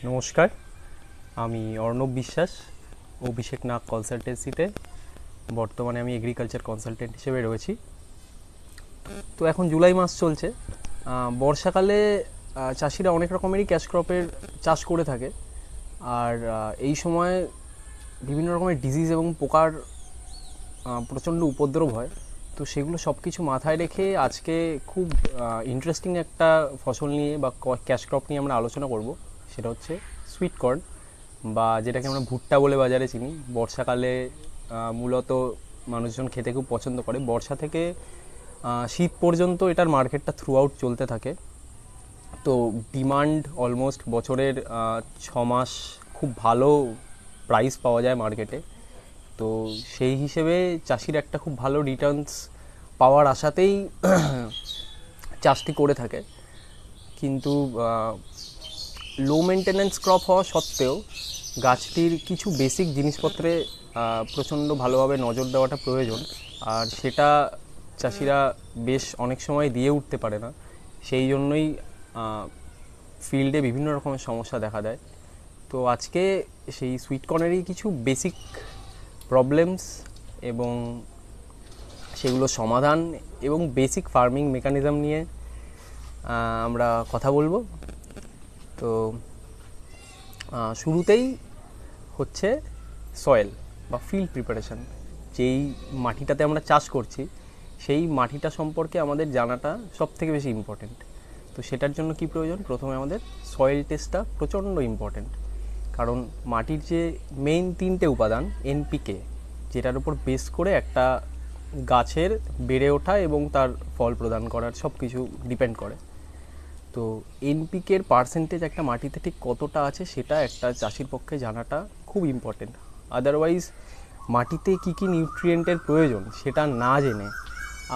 নমস্কার, আমি অর্ণব বিশ্বাস অভিষেক নাগ কনসালটেন্সিতে বর্তমানে আমি এগ্রিকালচার কনসালটেন্ট হিসেবে রয়েছি। তো এখন জুলাই মাস চলছে। বর্ষাকালে চাষিরা অনেক রকমেরই ক্যাশ ক্রপের চাষ করে থাকে। আর এই সময় বিভিন্ন রকমের ডিজিজ এবং পোকার প্রচণ্ড উপদ্রব হয়। তো সেগুলো সব কিছু মাথায় রেখে আজকে খুব ইন্টারেস্টিং একটা ফসল নিয়ে বা ক্যাশ ক্রপ নিয়ে আমরা আলোচনা করব। সেটা হচ্ছে সুইট কর্ন, বা যেটাকে আমরা ভুট্টা বলে বাজারে চিনি। বর্ষাকালে মূলত মানুষজন খেতে খুব পছন্দ করে। বর্ষা থেকে শীত পর্যন্ত এটার মার্কেটটা থ্রু আউট চলতে থাকে। তো ডিমান্ড অলমোস্ট বছরের 6 মাস খুব ভালো প্রাইস পাওয়া যায় মার্কেটে। তো সেই হিসেবে চাষির একটা খুব ভালো রিটার্নস পাওয়ার আশাতেই চাষটি করে থাকে। কিন্তু লো মেনটেন্যান্স ক্রপ হওয়া সত্ত্বেও গাছটির কিছু বেসিক জিনিসপত্রে প্রচণ্ড ভালোভাবে নজর দেওয়াটা প্রয়োজন। আর সেটা চাষিরা বেশ অনেক সময় দিয়ে উঠতে পারে না। সেই জন্যই ফিল্ডে বিভিন্ন রকমের সমস্যা দেখা দেয়। তো আজকে সেই সুইট কর্নেরই কিছু বেসিক প্রবলেমস এবং সেগুলো সমাধান এবং বেসিক ফার্মিং মেকানিজম নিয়ে আমরা কথা বলবো। তো শুরুতেই হচ্ছে সয়েল বা ফিল্ড প্রিপারেশন। যেই মাটিটাতে আমরা চাষ করছি সেই মাটিটা সম্পর্কে আমাদের জানাটা সব থেকে বেশি ইম্পর্টেন্ট। তো সেটার জন্য কি প্রয়োজন? প্রথমে আমাদের সয়েল টেস্টটা প্রচণ্ড ইম্পর্টেন্ট। কারণ মাটির যে মেইন 3টে উপাদান এনপিকে, যেটার উপর বেস করে একটা গাছের বেড়ে ওঠা এবং তার ফল প্রদান করার সব কিছু ডিপেন্ড করে। তো এনপিকের পার্সেন্টেজ একটা মাটিতে ঠিক কতটা আছে সেটা একটা চাষির পক্ষে জানাটা খুব ইম্পর্টেন্ট। আদারওয়াইজ মাটিতে কী কী নিউট্রিয়েন্টের প্রয়োজন সেটা না জেনে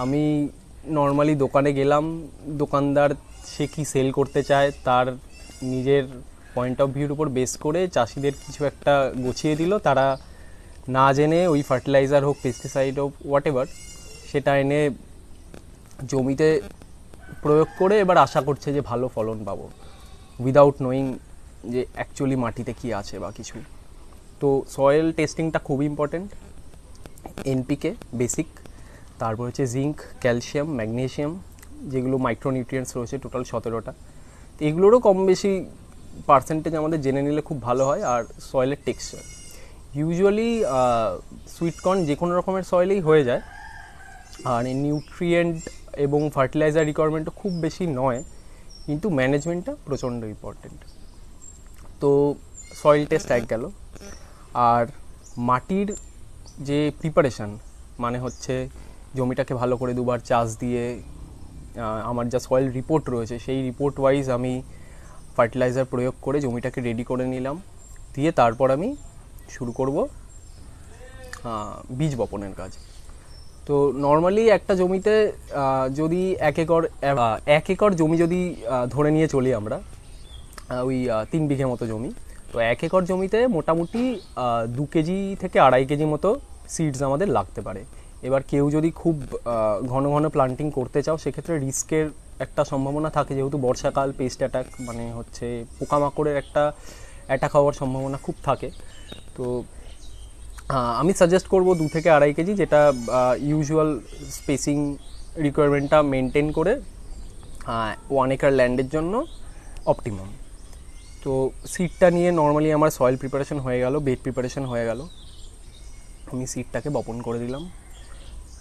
আমি নর্মালি দোকানে গেলাম, দোকানদার সে কী সেল করতে চায় তার নিজের পয়েন্ট অফ ভিউর উপর বেস করে চাষিদের কিছু একটা গুছিয়ে দিল। তারা না জেনে ওই ফার্টিলাইজার হোক, পেস্টিসাইড হোক, হোয়াট এভার, সেটা এনে জমিতে প্রয়োগ করে এবার আশা করছে যে ভালো ফলন পাবো, উইদাউট নোয়িং যে অ্যাকচুয়ালি মাটিতে কি আছে বা কিছু। তো সয়েল টেস্টিংটা খুব ইম্পর্টেন্ট। এনপিকে বেসিক, তারপর হচ্ছে জিঙ্ক, ক্যালসিয়াম, ম্যাগনেসিয়াম, যেগুলো মাইক্রোনিউট্রিয়েন্টস রয়েছে টোটাল 17টা। তো এগুলোরও কম বেশি পার্সেন্টেজ আমাদের জেনে নিলে খুব ভালো হয়। আর সয়েলের টেক্সচার ইউজুয়ালি সুইটকর্ন যে কোনো রকমের সয়েলেই হয়ে যায়। আর নিউট্রিয়েন্ট এবং ফার্টিলাইজার রিকোয়ারমেন্টও খুব বেশি নয়, কিন্তু ম্যানেজমেন্টটা প্রচণ্ড ইম্পর্টেন্ট। তো সয়েল টেস্ট এক গেল। আর মাটির যে প্রিপারেশান, মানে হচ্ছে জমিটাকে ভালো করে দুবার চাষ দিয়ে আমার যা সয়েল রিপোর্ট রয়েছে সেই রিপোর্ট ওয়াইজ আমি ফার্টিলাইজার প্রয়োগ করে জমিটাকে রেডি করে নিলাম। দিয়ে তারপর আমি শুরু করব বীজ বপনের কাজ। তো নর্মালি একটা জমিতে যদি 1 একর জমি যদি ধরে নিয়ে চলি আমরা, ওই 3 বিঘে মতো জমি, তো 1 একর জমিতে মোটামুটি 2 কেজি থেকে 2.5 কেজি মতো সিডস আমাদের লাগতে পারে। এবার কেউ যদি খুব ঘন ঘন প্লান্টিং করতে চাও সেক্ষেত্রে রিস্কের একটা সম্ভাবনা থাকে, যেহেতু বর্ষাকাল, পেস্ট অ্যাটাক মানে হচ্ছে পোকামাকড়ের একটা অ্যাটাক হওয়ার সম্ভাবনা খুব থাকে। তো আমি সাজেস্ট করব 2 থেকে 2.5 কেজি, যেটা ইউজুয়াল স্পেসিং রিকোয়ারমেন্টটা মেনটেন করে 1 একর ল্যান্ডের জন্য অপটিমাম। তো সিডটা নিয়ে নর্মালি আমার সয়েল প্রিপারেশন হয়ে গেল, বেড প্রিপারেশন হয়ে গেল, আমি সিডটাকে বপন করে দিলাম।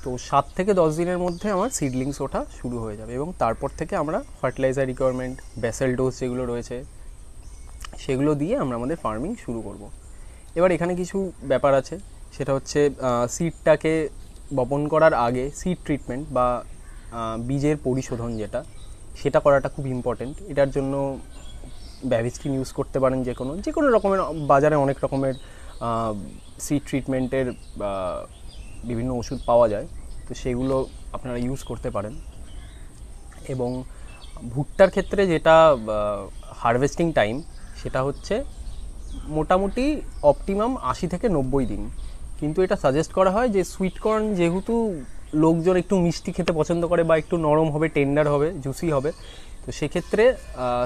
তো 7 থেকে 10 দিনের মধ্যে আমার সিডলিংস ওঠা শুরু হয়ে যাবে এবং তারপর থেকে আমরা ফার্টিলাইজার রিকোয়ারমেন্ট, বেসেল ডোজ যেগুলো রয়েছে সেগুলো দিয়ে আমরা আমাদের ফার্মিং শুরু করব। এবার এখানে কিছু ব্যাপার আছে, সেটা হচ্ছে সিডটাকে বপন করার আগে সিড ট্রিটমেন্ট বা বীজের পরিশোধন সেটা করাটা খুব ইম্পর্টেন্ট। এটার জন্য ব্যাভিস্টিন ইউজ করতে পারেন, যে কোনো রকমের বাজারে অনেক রকমের সিড ট্রিটমেন্টের বিভিন্ন ওষুধ পাওয়া যায়, তো সেগুলো আপনারা ইউজ করতে পারেন। এবং ভুট্টার ক্ষেত্রে যেটা হারভেস্টিং টাইম, সেটা হচ্ছে মোটামুটি অপটিমাম 80 থেকে 90 দিন। কিন্তু এটা সাজেস্ট করা হয় যে সুইটকর্ন যেহেতু লোকজন একটু মিষ্টি খেতে পছন্দ করে বা একটু নরম হবে, টেন্ডার হবে, জুসি হবে, তো সেক্ষেত্রে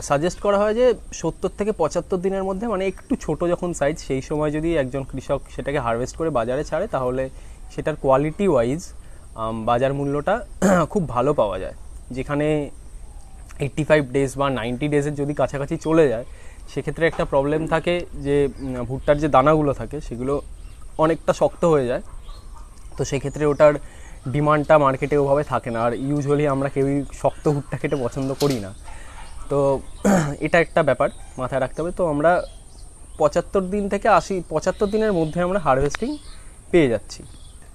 সাজেস্ট করা হয় যে 70 থেকে 75 দিনের মধ্যে, মানে একটু ছোট যখন সাইজ, সেই সময় যদি একজন কৃষক সেটাকে হারভেস্ট করে বাজারে ছাড়ে, তাহলে সেটার কোয়ালিটি ওয়াইজ বাজার মূল্যটা খুব ভালো পাওয়া যায়। যেখানে 85 ডেজ বা 90 ডেজের যদি কাছাকাছি চলে যায়, সেক্ষেত্রে একটা প্রবলেম থাকে যে ভুট্টার যে দানাগুলো থাকে সেগুলো অনেকটা শক্ত হয়ে যায়। তো সেক্ষেত্রে ওটার ডিমান্ডটা মার্কেটে ওভাবে থাকে না, আর ইউজুয়ালি আমরা কেউই শক্ত ভুট্টা খেতে পছন্দ করি না। তো এটা একটা ব্যাপার মাথায় রাখতে হবে। তো আমরা 75 দিন থেকে 75 দিনের মধ্যে আমরা হারভেস্টিং পেয়ে যাচ্ছি।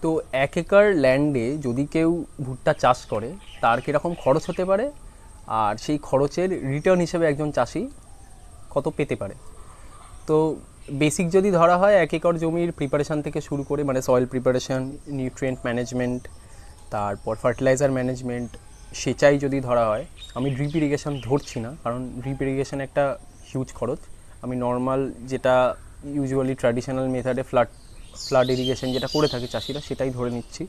তো 1 একর ল্যান্ডে যদি কেউ ভুট্টা চাষ করে, তার কীরকম খরচ হতে পারে, আর সেই খরচের রিটার্ন হিসেবে একজন চাষি কত পেতে পারে। তো বেসিক যদি ধরা হয়, 1 একর জমির প্রিপারেশান থেকে শুরু করে, মানে সয়েল প্রিপারেশান, নিউট্রিয়েন্ট ম্যানেজমেন্ট, তারপর ফার্টিলাইজার ম্যানেজমেন্ট, সেচাই যদি ধরা হয়, আমি ড্রিপ ইরিগেশন ধরছি না, কারণ ড্রিপ ইরিগেশন একটা হিউজ খরচ। আমি নর্মাল যেটা ইউজুয়ালি ট্র্যাডিশনাল মেথডে ফ্লাড ইরিগেশন যেটা করে থাকে চাষিরা, সেটাই ধরে নিচ্ছি।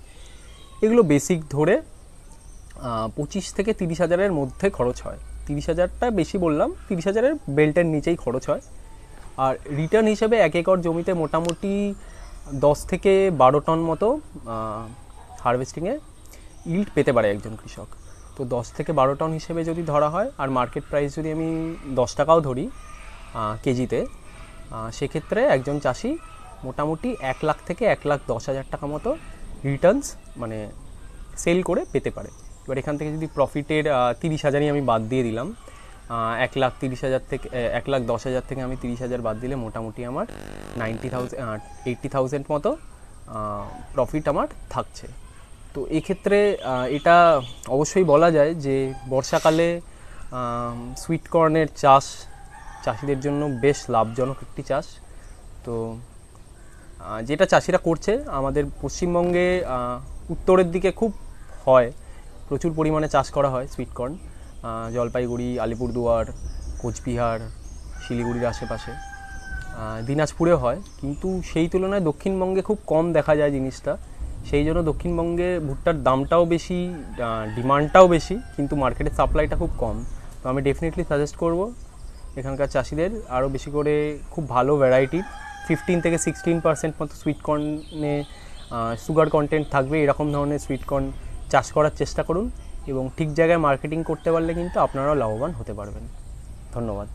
এগুলো বেসিক ধরে 25 থেকে 30 হাজারের মধ্যে খরচ হয়। 30 হাজারটা বেশি বললাম, 30 হাজারের বেল্টের নিচেই খরচ হয়। আর রিটার্ন হিসেবে 1 একর জমিতে মোটামুটি 10 থেকে 12 টন মতো হারভেস্টিংয়ে ইল্ড পেতে পারে একজন কৃষক। তো 10 থেকে 12 টন হিসেবে যদি ধরা হয়, আর মার্কেট প্রাইস যদি আমি 10 টাকাও ধরি কেজিতে, সেক্ষেত্রে একজন চাষি মোটামুটি 1 লাখ থেকে 1,10,000 টাকা মতো রিটার্নস মানে সেল করে পেতে পারে। এবার এখান থেকে যদি প্রফিটের 30,000ই আমি বাদ দিয়ে দিলাম, 1,30,000 থেকে 1,10,000 থেকে আমি 30,000 বাদ দিলে মোটামুটি আমার 80,000 মতো প্রফিট আমার থাকছে। তো এক্ষেত্রে এটা অবশ্যই বলা যায় যে বর্ষাকালে সুইট কর্নের চাষ চাষিদের জন্য বেশ লাভজনক একটি চাষ। তো যেটা চাষিরা করছে, আমাদের পশ্চিমবঙ্গে উত্তরের দিকে খুব হয়, প্রচুর পরিমাণে চাষ করা হয় সুইট কর্ন, জলপাইগুড়ি, আলিপুরদুয়ার, কোচবিহার, শিলিগুড়ির আশেপাশে, দিনাজপুরে হয়, কিন্তু সেই তুলনায় দক্ষিণবঙ্গে খুব কম দেখা যায় জিনিসটা। সেই জন্য দক্ষিণবঙ্গে ভুট্টার দামটাও বেশি, ডিমান্ডটাও বেশি, কিন্তু মার্কেটের সাপ্লাইটা খুব কম। তো আমি ডেফিনেটলি সাজেস্ট করব এখানকার চাষিদের আরও বেশি করে খুব ভালো ভ্যারাইটির 15 থেকে 16% মতো সুইট কর্নে সুগার কন্টেন্ট থাকবে, এরকম ধরনের সুইট কর্ন চাষ করার চেষ্টা করুন, এবং ঠিক জায়গায় মার্কেটিং করতে পারলে কিন্তু আপনারাও লাভবান হতে পারবেন। ধন্যবাদ।